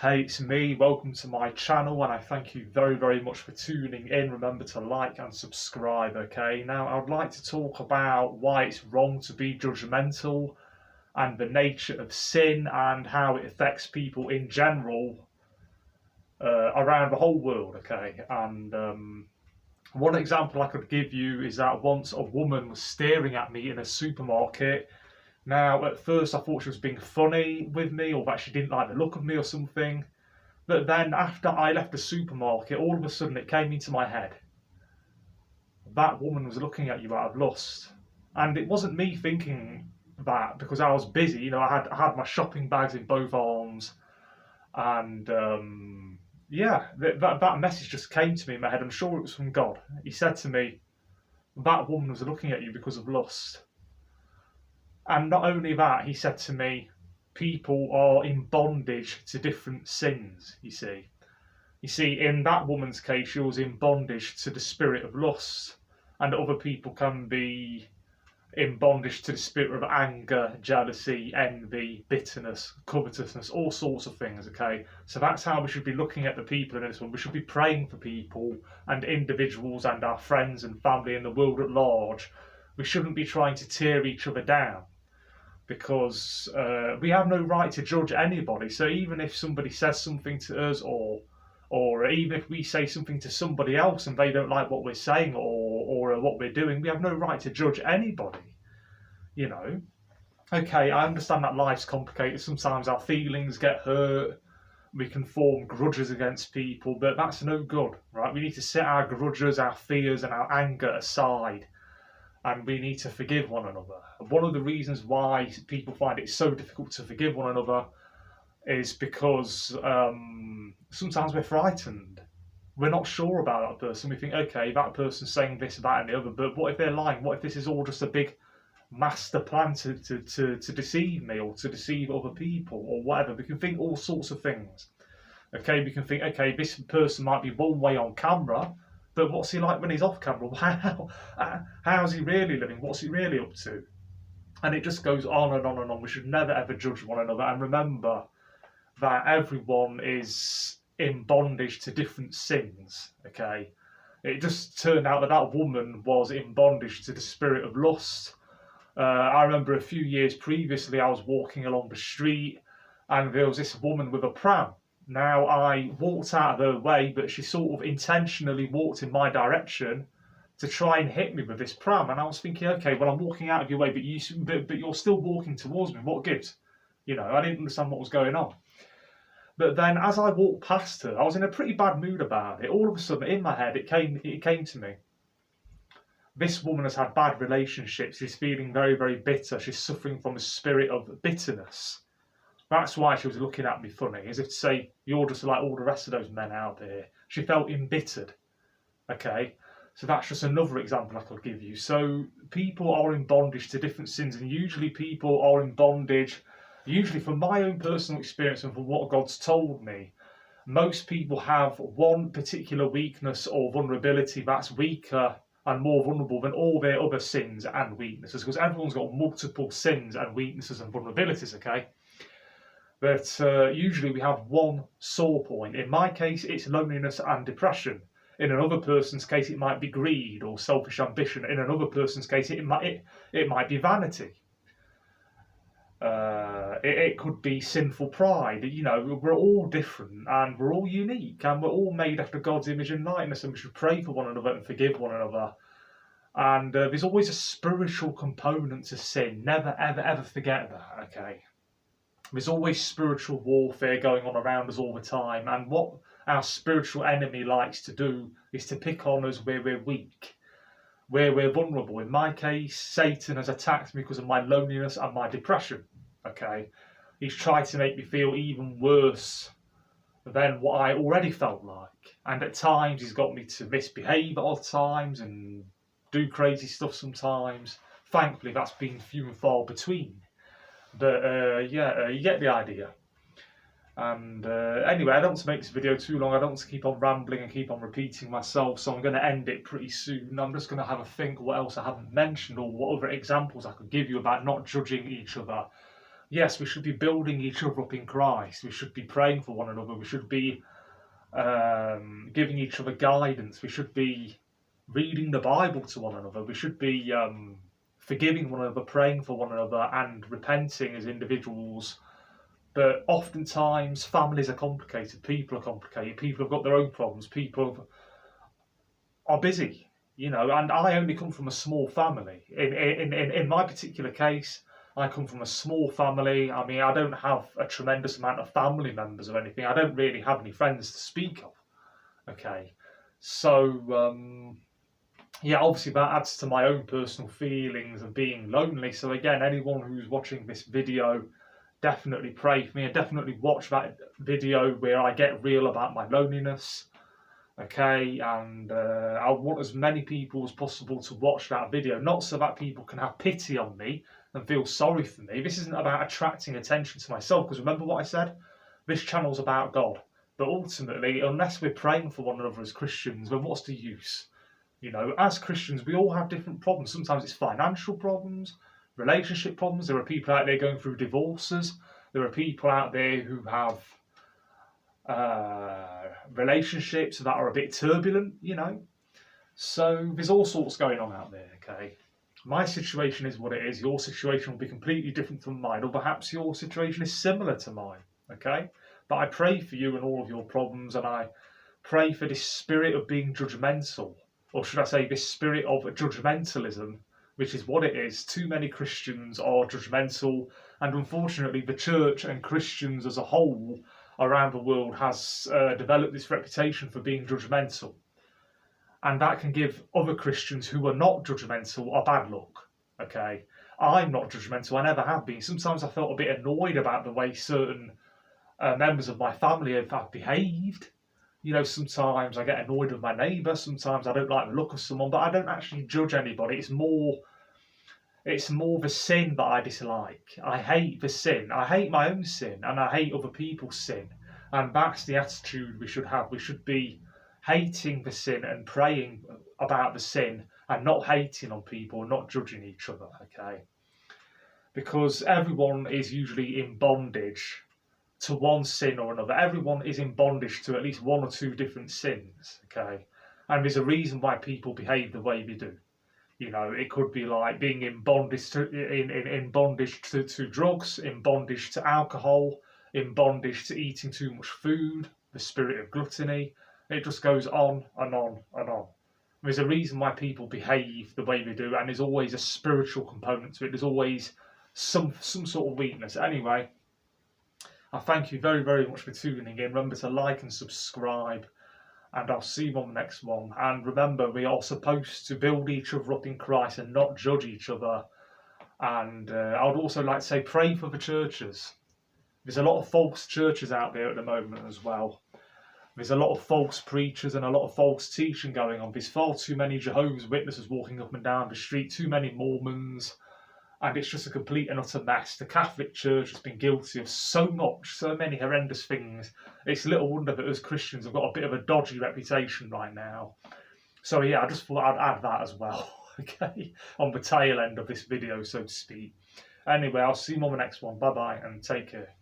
Hey, it's me. Welcome to my channel, and I thank you very much for tuning in. Remember to like and subscribe, okay? Now, I would like to talk about why it's wrong to be judgmental and the nature of sin and how it affects people in general around the whole world, okay? And one example I could give you is that once a woman was staring at me in a supermarket. Now, at first I thought she was being funny with me or that she didn't like the look of me or something. But then after I left the supermarket, all of a sudden it came into my head. That woman was looking at you out of lust. And it wasn't me thinking that because I was busy. I had my shopping bags in both arms. And that message just came to me in my head. I'm sure it was from God. He said to me, that woman was looking at you because of lust. And not only that, he said to me, people are in bondage to different sins, you see. You see, in that woman's case, she was in bondage to the spirit of lust, and other people can be in bondage to the spirit of anger, jealousy, envy, bitterness, covetousness, all sorts of things, okay? So that's how we should be looking at the people in this one. We should be praying for people and individuals and our friends and family and the world at large. We shouldn't be trying to tear each other down, because we have no right to judge anybody. So even if somebody says something to us, or even if we say something to somebody else and they don't like what we're saying or what we're doing, we have no right to judge anybody, you know. Okay, I understand that life's complicated. Sometimes our feelings get hurt. We can form grudges against people, but that's no good, right? We need to set our grudges, our fears, and our anger aside, and we need to forgive one another. One of the reasons why people find it so difficult to forgive one another is because sometimes we're frightened. We're not sure about that person. We think, okay, that person's saying this, that, and the other, but what if they're lying? What if this is all just a big master plan to deceive me or to deceive other people or whatever? We can think all sorts of things. Okay, we can think, okay, this person might be one way on camera, but what's he like when he's off camera? How's he really living? What's he really up to? And it just goes on and on and on. We should never ever judge one another. And remember that everyone is in bondage to different sins, okay? It just turned out that that woman was in bondage to the spirit of lust. I remember a few years previously, I was walking along the street and there was this woman with a pram. Now, I walked out of her way, but she sort of intentionally walked in my direction to try and hit me with this pram. And I was thinking, okay, well, I'm walking out of your way, but you're still walking towards me. What gives? You know, I didn't understand what was going on. But then as I walked past her, I was in a pretty bad mood about it. All of a sudden, in my head, it came to me. This woman has had bad relationships. She's feeling very bitter. She's suffering from a spirit of bitterness. That's why she was looking at me funny, as if to say, you're just like all the rest of those men out there. She felt embittered. Okay? So that's just another example I could give you. So people are in bondage to different sins, and usually people are in bondage, usually from my own personal experience and from what God's told me, most people have one particular weakness or vulnerability that's weaker and more vulnerable than all their other sins and weaknesses, because everyone's got multiple sins and weaknesses and vulnerabilities, okay? But usually we have one sore point. In my case, it's loneliness and depression. In another person's case, it might be greed or selfish ambition. In another person's case, it might be vanity. It could be sinful pride. You know, we're all different and we're all unique and we're all made after God's image and likeness, and we should pray for one another and forgive one another. And there's always a spiritual component to sin. Never, ever forget that, okay? There's always spiritual warfare going on around us all the time, and what our spiritual enemy likes to do is to pick on us where we're weak, where we're vulnerable. In my case, Satan has attacked me because of my loneliness and my depression, okay? He's tried to make me feel even worse than what I already felt like, and at times he's got me to misbehave at odd times and do crazy stuff sometimes. Thankfully, that's been few and far between. But you get the idea. And anyway, I don't want to make this video too long. I don't want to keep on rambling and keep on repeating myself, so I'm going to end it pretty soon. I'm just going to have a think what else I haven't mentioned or what other examples I could give you about not judging each other. yes, we should be building each other up in Christ. We should be praying for one another. We should be giving each other guidance. We should be reading the Bible to one another. We should be forgiving one another, praying for one another, and repenting as individuals. But oftentimes, families are complicated. People are complicated. People have got their own problems. People are busy, you know. And I only come from a small family. In my particular case, I come from a small family. I mean, I don't have a tremendous amount of family members or anything. I don't really have any friends to speak of. Okay, so yeah, obviously that adds to my own personal feelings of being lonely. So again, anyone who's watching this video, definitely pray for me, and definitely watch that video where I get real about my loneliness. Okay, and I want as many people as possible to watch that video, not so that people can have pity on me and feel sorry for me. This isn't about attracting attention to myself, because remember what I said? This channel's about God. But ultimately, unless we're praying for one another as Christians, then what's the use? You know, as Christians, we all have different problems. Sometimes it's financial problems, relationship problems. There are people out there going through divorces. There are people out there who have relationships that are a bit turbulent, you know. So there's all sorts going on out there, okay? My situation is what it is. Your situation will be completely different from mine, or perhaps your situation is similar to mine, okay? But I pray for you and all of your problems, and I pray for this spirit of being judgmental, or should I say this spirit of judgmentalism, which is what it is. Too many Christians are judgmental, and unfortunately the church and Christians as a whole around the world has developed this reputation for being judgmental. And that can give other Christians who are not judgmental a bad look, okay? I'm not judgmental, I never have been. Sometimes I felt a bit annoyed about the way certain members of my family have behaved. You know, sometimes I get annoyed with my neighbour, sometimes I don't like the look of someone, but I don't actually judge anybody. It's more the sin that I dislike. I hate the sin. I hate my own sin, and I hate other people's sin. And that's the attitude we should have. We should be hating the sin and praying about the sin, and not hating on people, not judging each other, okay? Because everyone is usually in bondage to one sin or another. Everyone is in bondage to at least one or two different sins, okay? And there's a reason why people behave the way they do. You know, it could be like being in bondage in bondage to drugs, in bondage to alcohol, in bondage to eating too much food, the spirit of gluttony. It just goes on and on and on. There's a reason why people behave the way they do, and there's always a spiritual component to it. There's always some sort of weakness. Anyway, I thank you very, very much for tuning in. Remember to like and subscribe, and I'll see you on the next one. And remember, we are supposed to build each other up in Christ and not judge each other. And I would also like to say, pray for the churches. There's a lot of false churches out there at the moment as well. There's a lot of false preachers and a lot of false teaching going on. There's far too many Jehovah's Witnesses walking up and down the street, too many Mormons, and it's just a complete and utter mess. The Catholic Church has been guilty of so many horrendous things. It's little wonder that us Christians have got a bit of a dodgy reputation right now. So yeah, I just thought I'd add that as well, okay, on the tail end of this video, so to speak. Anyway, I'll see you on the next one. Bye-bye, and take care.